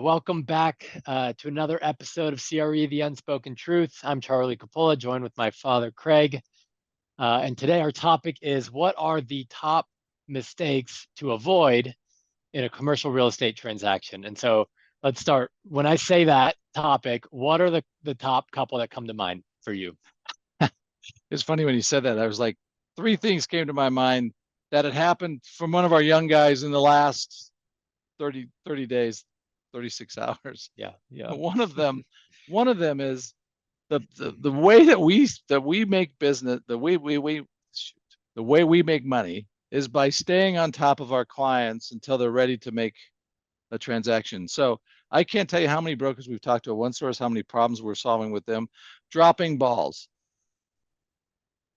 Welcome back to another episode of CRE, The Unspoken Truth. I'm Charlie Coppola, joined with my father, Craig. And today our topic is, what are the top mistakes to avoid in a commercial real estate transaction? And so let's start. When I say that topic, what are the top couple that come to mind for you? It's funny when you said that. I was like, three things came to my mind that had happened from one of our young guys in the last 30 days, 36 hours. Yeah. One of them, one of them is the way that we make business, the way we make money is by staying on top of our clients until they're ready to make a transaction. So I can't tell you how many brokers we've talked to at one source, how many problems we're solving with them, dropping balls.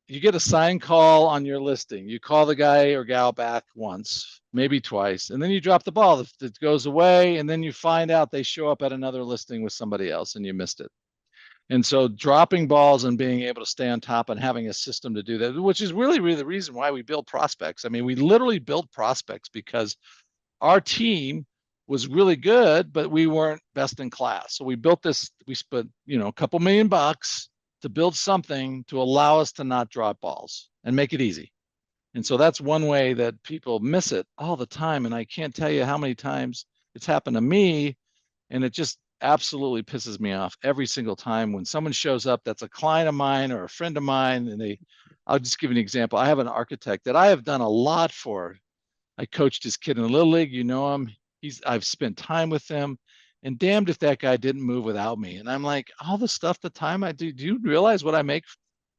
You get a sign call on your listing. You call the guy or gal back once, maybe twice, and then you drop the ball. It goes away, and then you find out they show up at another listing with somebody else and you missed it. And so dropping balls and being able to stay on top and having a system to do that, which is really the reason why we build prospects. I mean, we literally built prospects because our team was really good, but we weren't best in class. So we built this, we spent, a couple $1,000,000 to build something to allow us to not drop balls and make it easy. And so that's one way that people miss it all the time. And I can't tell you how many times it's happened to me. And it just absolutely pisses me off every single time when someone shows up that's a client of mine or a friend of mine. And I'll just give you an example. I have an architect that I have done a lot for. I coached his kid in the Little League. You know him. I've spent time with him. And damned if that guy didn't move without me. And I'm like, all the stuff, the time I do you realize what I make,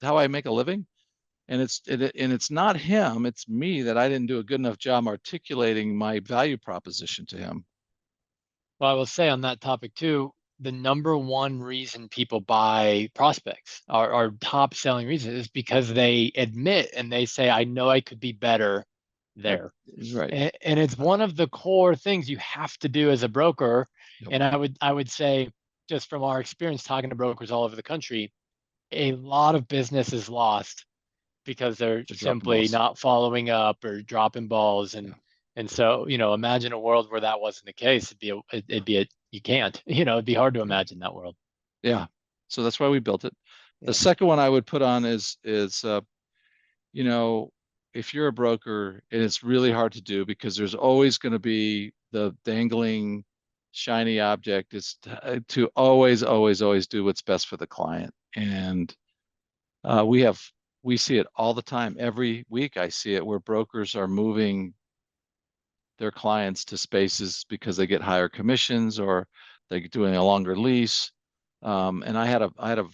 how I make a living? And it's not him, it's me that I didn't do a good enough job articulating my value proposition to him. Well, I will say on that topic too, the number one reason people buy prospects, our top selling reason, is because they admit and they say, I know I could be better there. Right. And it's one of the core things you have to do as a broker. Yep. And I would say, just from our experience talking to brokers all over the country, a lot of business is lost because they're simply not following up or dropping balls. And so, imagine a world where that wasn't the case. You can't, it'd be hard to imagine that world. Yeah. So that's why we built it. Yeah. The second one I would put on is if you're a broker, and it's really hard to do because there's always going to be the dangling shiny object, is to always do what's best for the client. And we see it all the time. Every week I see it where brokers are moving their clients to spaces because they get higher commissions or they're doing a longer lease. And I had a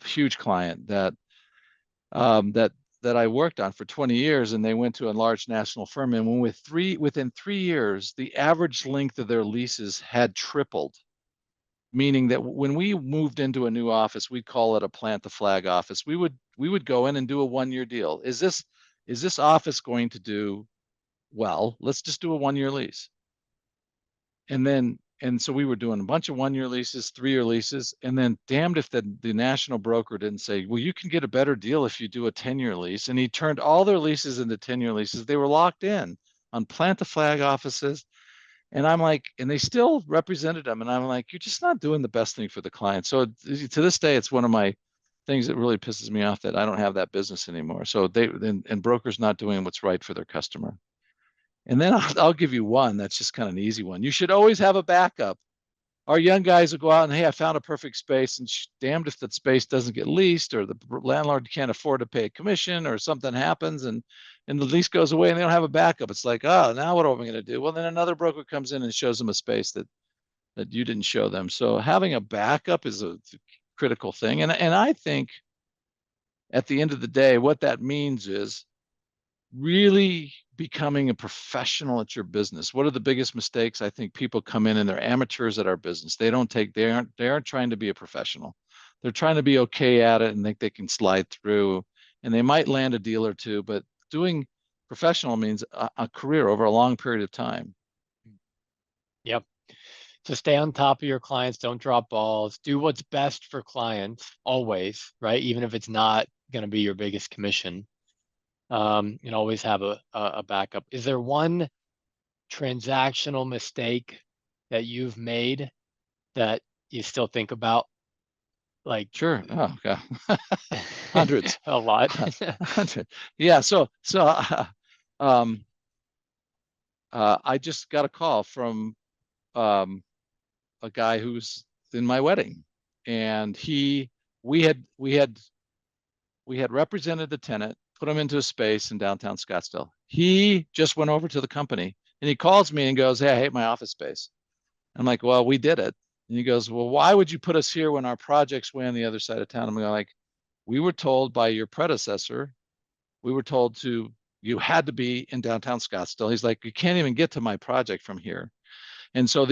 huge client that I worked on for 20 years, and they went to a large national firm. And within 3 years, the average length of their leases had tripled. Meaning that when we moved into a new office, we call it a plant the flag office. We would go in and do a 1-year deal. Is this office going to do well? Let's just do a 1-year lease. And so we were doing a bunch of 1-year leases, 3-year leases, and then damned if the national broker didn't say, well, you can get a better deal if you do a 10-year lease. And he turned all their leases into 10-year leases. They were locked in on plant the flag offices. And I'm like, and they still represented them. And I'm like, you're just not doing the best thing for the client. So to this day, it's one of my things that really pisses me off that I don't have that business anymore. So and brokers not doing what's right for their customer. And then I'll give you one that's just kind of an easy one. You should always have a backup. Our young guys will go out and, hey, I found a perfect space, and damned if that space doesn't get leased or the landlord can't afford to pay a commission or something happens and the lease goes away and they don't have a backup. It's like, oh, now what are we going to do? Well, then another broker comes in and shows them a space that you didn't show them. So having a backup is a critical thing. And I think at the end of the day, what that means is really becoming a professional at your business. What are the biggest mistakes? I think people come in and they're amateurs at our business. They aren't trying to be a professional. They're trying to be okay at it and think they can slide through, and they might land a deal or two, but doing professional means a career over a long period of time. Yep. So stay on top of your clients, don't drop balls, do what's best for clients always, right? Even if it's not going to be your biggest commission. Always have a backup. Is there one transactional mistake that you've made that you still think about? Like Sure. Oh, God. Hundreds. a lot. Hundred. Yeah. Um, I just got a call from um, a guy who's in my wedding, and we had represented the tenant, put him into a space in downtown Scottsdale. He just went over to the company and he calls me and goes, "Hey, I hate my office space." I'm like, "Well, we did it." And he goes, "Well, why would you put us here when our project's way on the other side of town?" I'm like, "We were told by your predecessor, we were told you had to be in downtown Scottsdale." He's like, "You can't even get to my project from here." And so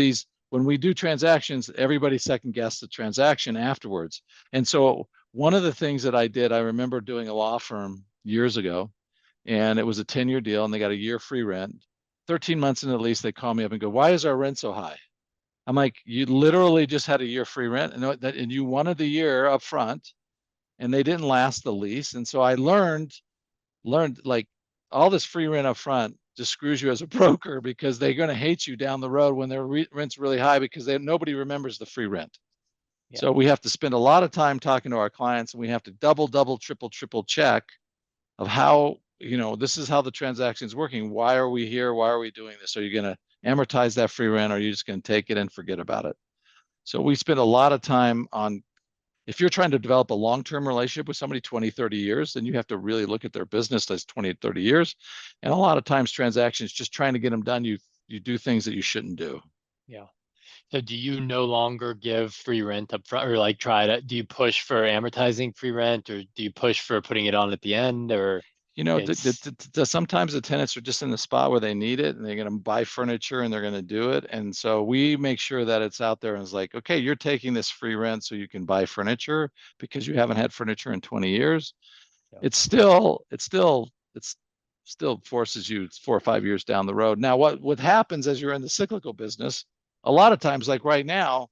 when we do transactions, everybody second guess the transaction afterwards. And so one of the things that I did, I remember doing a law firm years ago, and it was a 10-year deal, and they got a year free rent. 13 months into the lease, they call me up and go, "Why is our rent so high?" I'm like, "You literally just had a year free rent, and you wanted the year up front, and they didn't last the lease." And so I learned like all this free rent up front just screws you as a broker, because they're going to hate you down the road when their rent's really high, because nobody remembers the free rent. Yeah. So we have to spend a lot of time talking to our clients, and we have to double, triple check of how, this is how the transaction is working. Why are we here? Why are we doing this? Are you going to amortize that free rent, or are you just going to take it and forget about it? So we spend a lot of time on, if you're trying to develop a long-term relationship with somebody 20, 30 years, then you have to really look at their business as 20, 30 years. And a lot of times transactions, just trying to get them done, you do things that you shouldn't do. Yeah. So do you no longer give free rent up front, or like do you push for amortizing free rent, or do you push for putting it on at the end, or it's, Sometimes the tenants are just in the spot where they need it, and they're going to buy furniture and they're going to do it. And so we make sure that it's out there, and it's like, okay, you're taking this free rent so you can buy furniture because you haven't had furniture in 20 years. yeah, It's still forces you 4 or 5 years down the road. Now, what happens as you're in the cyclical business, a lot of times, like right now,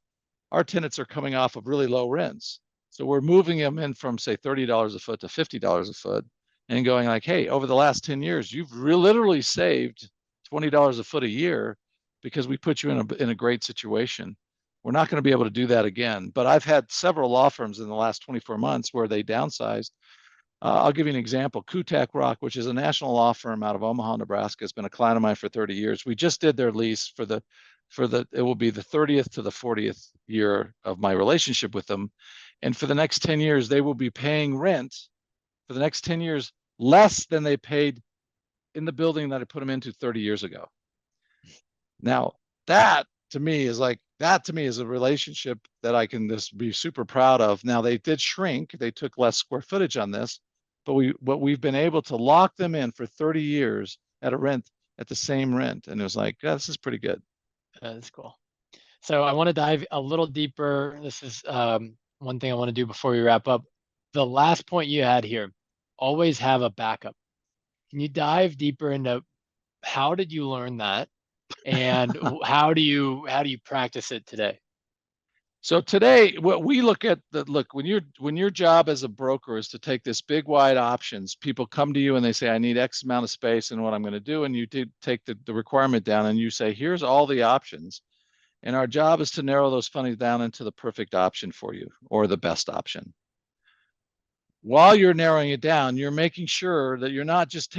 our tenants are coming off of really low rents. So we're moving them in from, say, $30 a foot to $50 a foot, and going like, "Hey, over the last 10 years, you've literally saved $20 a foot a year because we put you in a great situation." We're not going to be able to do that again. But I've had several law firms in the last 24 months where they downsized. I'll give you an example. Kutak Rock, which is a national law firm out of Omaha, Nebraska, has been a client of mine for 30 years. We just did their lease it will be the 30th to the 40th year of my relationship with them. And for the next 10 years, they will be paying rent for the next 10 years less than they paid in the building that I put them into 30 years ago. Now, that to me is a relationship that I can just be super proud of. Now, they did shrink, they took less square footage on this, but we've been able to lock them in for 30 years at the same rent. And it was like, this is pretty good. that's cool. So I want to dive a little deeper. This is one thing I want to do before we wrap up. The last point you had here, always have a backup. Can you dive deeper into how did you learn that, and how do you practice it today? So today, what we look, when your job as a broker is to take this big wide options, people come to you and they say, "I need X amount of space and what I'm going to do," and you take the requirement down and you say, "Here's all the options," and our job is to narrow those fundings down into the perfect option for you, or the best option. While you're narrowing it down, you're making sure that you're not just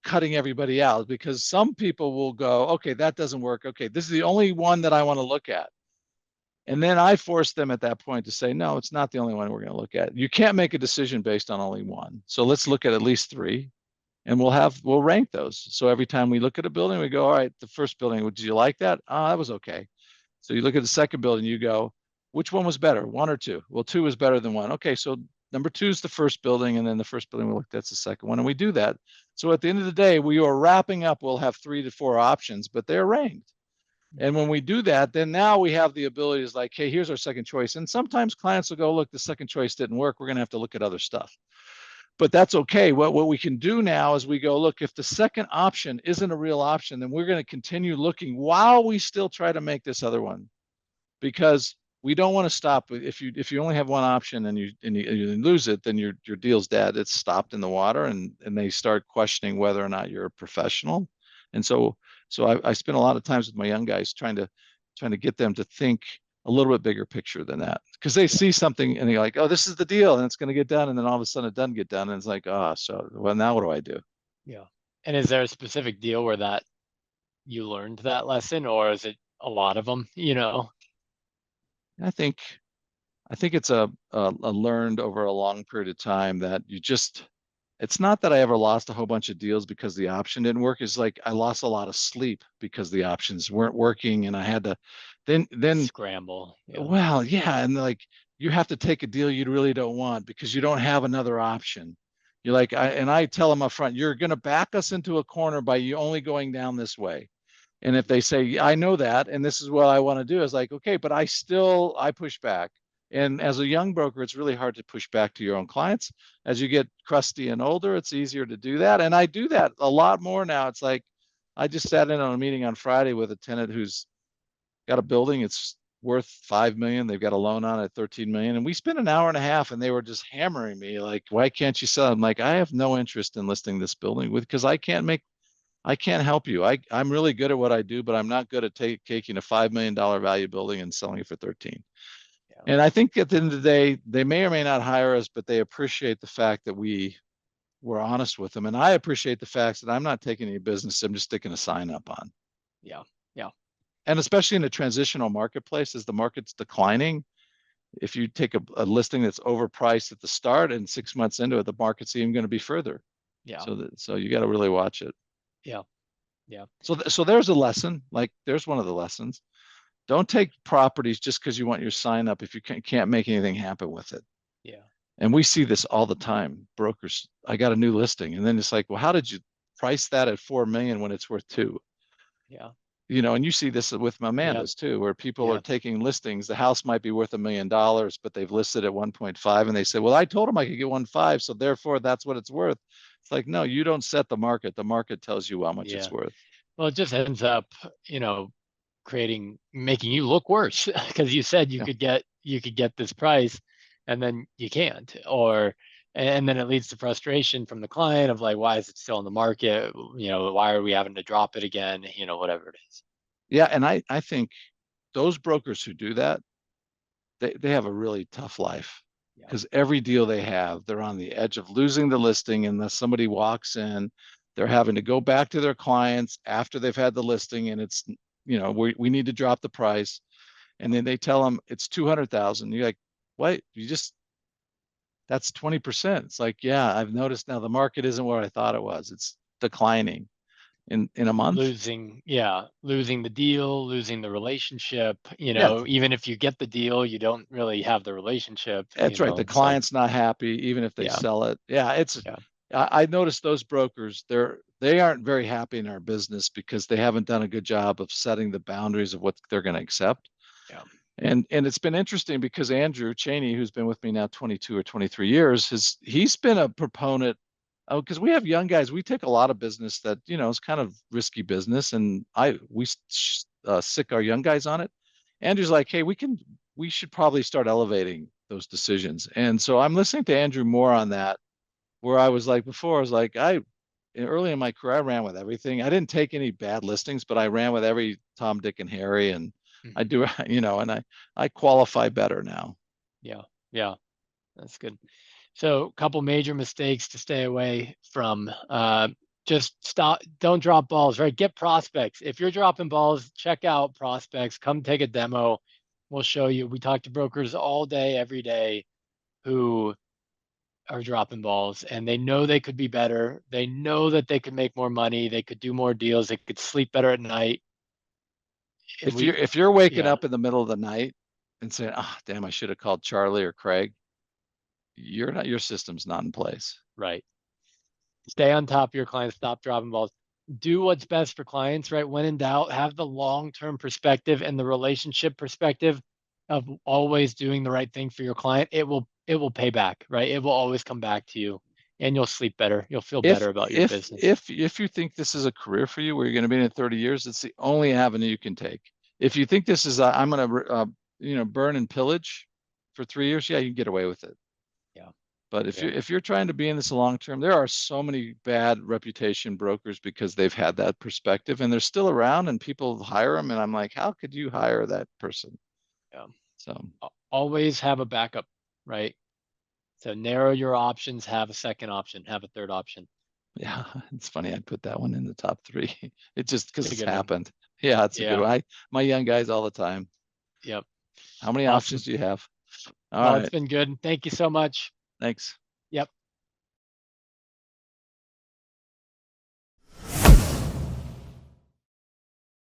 cutting everybody out, because some people will go, "Okay, that doesn't work. Okay, this is the only one that I want to look at." And then I force them at that point to say, "No, it's not the only one we're going to look at. You can't make a decision based on only one. So let's look at least three, and we'll rank those." So every time we look at a building, we go, "All right, the first building, did you like that? Oh, that was okay." So you look at the second building, you go, "Which one was better, one or two?" Well, two is better than one. Okay, so number two is the first building, and then the first building we looked at's the second one, and we do that. So at the end of the day, we are wrapping up. We'll have 3 to 4 options, but they're ranked. And when we do that, then now we have the ability is like, "Hey, here's our second choice." And sometimes clients will go, "Look, the second choice didn't work. We're going to have to look at other stuff." But that's okay. What we can do now is we go, "Look, if the second option isn't a real option, then we're going to continue looking while we still try to make this other one." Because we don't want to stop. If you only have one option and you lose it, then your deal's dead. It's stopped in the water, and they start questioning whether or not you're a professional. And so I spend a lot of times with my young guys trying to trying to get them to think a little bit bigger picture than that, because they Yeah. see something and they're like, oh, this is the deal and it's going to get done. And then all of a sudden it doesn't get done. And it's like, oh, so well, now what do I do? Yeah. And is there a specific deal where that you learned that lesson, or is it a lot of them, I think I think it's a learned over a long period of time that you just, it's not that I ever lost a whole bunch of deals because the option didn't work. It's like I lost a lot of sleep because the options weren't working and I had to then scramble? Yeah. well, yeah, and like you have to take a deal you really don't want because you don't have another option. You're like, I tell them up front, you're going to back us into a corner by you only going down this way. And if they say, yeah, I know that, and this is what I want to do, it's like, okay, but I push back. And as a young broker, it's really hard to push back to your own clients. As you get crusty and older, it's easier to do that. And I do that a lot more now. It's like, I just sat in on a meeting on Friday with a tenant who's got a building. It's worth 5 million. They've got a loan on it, 13 million. And we spent an hour and a half and they were just hammering me like, why can't you sell? I'm like, I have no interest in listing this building because I can't help you. I'm really good at what I do, but I'm not good at taking a $5 million value building and selling it for 13. Yeah. And I think at the end of the day, they may or may not hire us, but they appreciate the fact that we were honest with them. And I appreciate the fact that I'm not taking any business. I'm just sticking a sign up on. Yeah. Yeah. And especially in a transitional marketplace, as the market's declining, if you take a listing that's overpriced at the start and 6 months into it, the market's even going to be further. Yeah. So you got to really watch it. Yeah. Yeah. So there's a lesson. Like there's one of the lessons. Don't take properties just because you want your sign up if you can't make anything happen with it. Yeah. And we see this all the time. Brokers, I got a new listing, and then it's like, well, how did you price that at 4 million when it's worth 2? Yeah. And you see this with Yeah. Amanda's too, where people are Yeah. taking listings. The house might be worth $1 million, but they've listed at 1.5, and they say, well, I told them I could get 1.5, so therefore that's what it's worth. It's like, no, you don't set the market. The market tells you how much it's Yeah. worth. Well, it just ends up, making you look worse because you said Yeah. you could get this price and then you can't, and then it leads to frustration from the client of like, why is it still in the market? Why are we having to drop it again? Whatever it is. Yeah. And I think those brokers who do that, they have a really tough life Yeah. because every deal they have, they're on the edge of losing the listing unless somebody walks in. They're having to go back to their clients after they've had the listing and it's, we need to drop the price. And then they tell them it's 200,000. You're like, what? That's 20%. It's like, yeah, I've noticed now the market isn't where I thought it was. It's declining in a month. Losing the deal, losing the relationship, Yeah, even if you get the deal, you don't really have the relationship, that's right. The so client's not happy, even if they yeah. sell it. Yeah, Yeah. I noticed those brokers, they aren't very happy in our business because they haven't done a good job of setting the boundaries of what they're going to accept. Yeah. And it's been interesting because Andrew Cheney, who's been with me now 22 or 23 years, he's been a proponent. Oh, because we have young guys, we take a lot of business that is kind of risky business, and we sick our young guys on it. Andrew's like, hey, we should probably start elevating those decisions, and so I'm listening to Andrew more on that. Where I was like before, I was like, early in my career, I ran with everything. I didn't take any bad listings, but I ran with every Tom, Dick, and Harry, and I Mhm. do, and I qualify better now. Yeah. Yeah. That's good. So, a couple major mistakes to stay away from. Just stop, don't drop balls, right? Get prospects. If you're dropping balls, check out prospects. Come take a demo. We'll show you. We talk to brokers all day, every day who are dropping balls and they know they could be better. They know that they could make more money. They could do more deals. They could sleep better at night. And If you're waking yeah, up in the middle of the night and saying, "Ah, damn, I should have called Charlie or Craig," your system's not in place. right. Stay on top of your clients, stop dropping balls. Do what's best for clients, right? When in doubt, have the long-term perspective and the relationship perspective of always doing the right thing for your client. It will pay back, right? It will always come back to you and you'll sleep better. You'll feel If better about your if business. if you think this is a career for you where you're going to be in 30 years, it's the only avenue you can take. If you think this is I'm going to burn and pillage for 3 years, yeah, you can get away with it. Yeah. But if Yeah. you're trying to be in this long term, there are so many bad reputation brokers because they've had that perspective and they're still around and people hire them. And I'm like, how could you hire that person? Yeah. So Always have a backup, right? So narrow your options, have a second option, have a third option. yeah, it's funny. I put that one in the top three. It just because It's a it's good one. happened. Yeah, it's a good Yeah. one. My young guys all the time. Yep. How many Awesome. options do you have? All Well, it's right. been good. Thank you so much. Thanks.